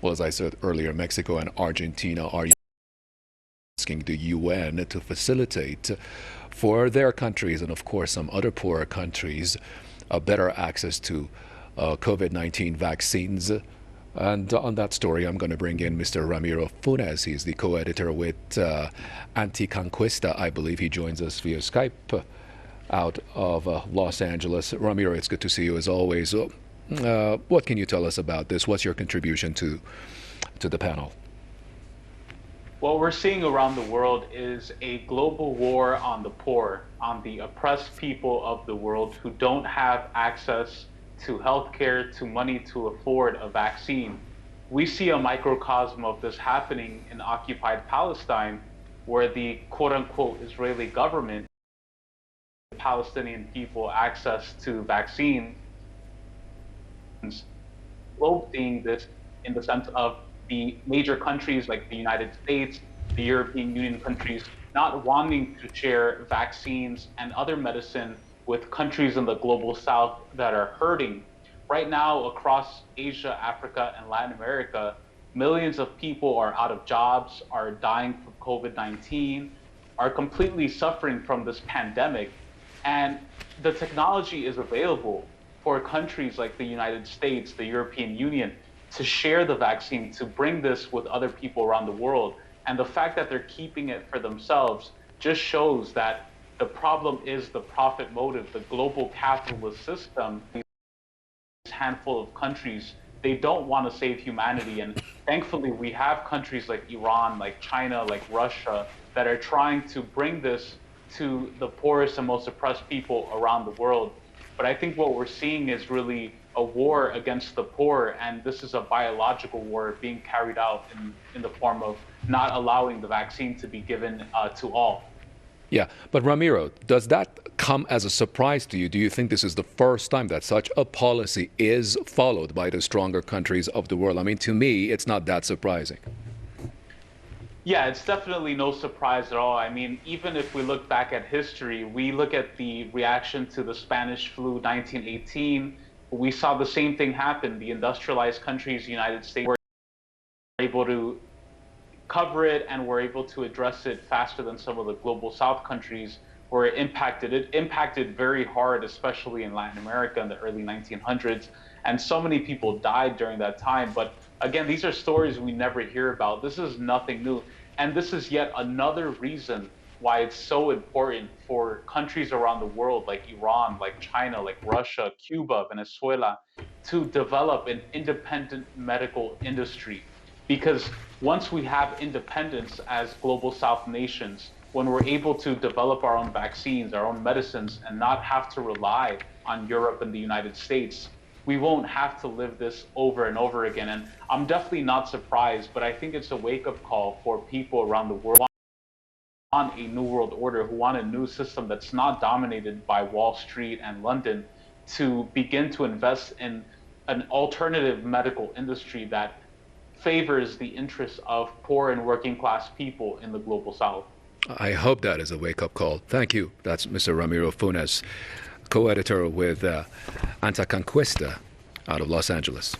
Well, as I said earlier, Mexico and Argentina are asking the UN to facilitate for their countries and, of course, some other poorer countries better access to COVID-19 vaccines. And on that story, I'm going to bring in Mr. Ramiro Funes. He's the co-editor with Anti-Conquista. I believe he joins us via Skype out of Los Angeles. Ramiro, it's good to see you as always. What can you tell us about this? What's your contribution to the panel? What we're seeing around the world is a global war on the poor, on the oppressed people of the world who don't have access to healthcare, to money to afford a vaccine. We see a microcosm of this happening in occupied Palestine, where the quote-unquote Israeli government gives Palestinian people access to vaccines. We're seeing this in the sense of the major countries like the United States, the European Union countries, not wanting to share vaccines and other medicine with countries in the global south that are hurting. Right now, across Asia, Africa, and Latin America, millions of people are out of jobs, are dying from COVID-19, are completely suffering from this pandemic. And the technology is available for countries like the United States, the European Union, to share the vaccine, to bring this with other people around the world. And the fact that they're keeping it for themselves just shows that the problem is the profit motive, the global capitalist system. This handful of countries, they don't want to save humanity. And thankfully, we have countries like Iran, like China, like Russia, that are trying to bring this to the poorest and most oppressed people around the world. But I think what we're seeing is really a war against the poor, and this is a biological war being carried out in the form of not allowing the vaccine to be given to all. Yeah, but Ramiro, does that come as a surprise to you? Do you think this is the first time that such a policy is followed by the stronger countries of the world? I mean, to me, it's not that surprising. Yeah, it's definitely no surprise at all. I mean, even if we look back at history, we look at the reaction to the Spanish flu 1918, we saw the same thing happen. The industrialized countries, the United States, were able to cover it and were able to address it faster than some of the global South countries were impacted. It impacted very hard, especially in Latin America in the early 1900s. And so many people died during that time. But again, these are stories we never hear about. This is nothing new. And this is yet another reason why it's so important for countries around the world like Iran, like China, like Russia, Cuba, Venezuela, to develop an independent medical industry. Because once we have independence as global South nations, when we're able to develop our own vaccines, our own medicines, and not have to rely on Europe and the United States, we won't have to live this over and over again. And I'm definitely not surprised, but I think it's a wake-up call for people around the world who want a new world order, who want a new system that's not dominated by Wall Street and London, to begin to invest in an alternative medical industry that favors the interests of poor and working class people in the global South. I hope that is a wake-up call. Thank you. That's Mr. Ramiro Funes, co-editor with Anti-Conquista out of Los Angeles.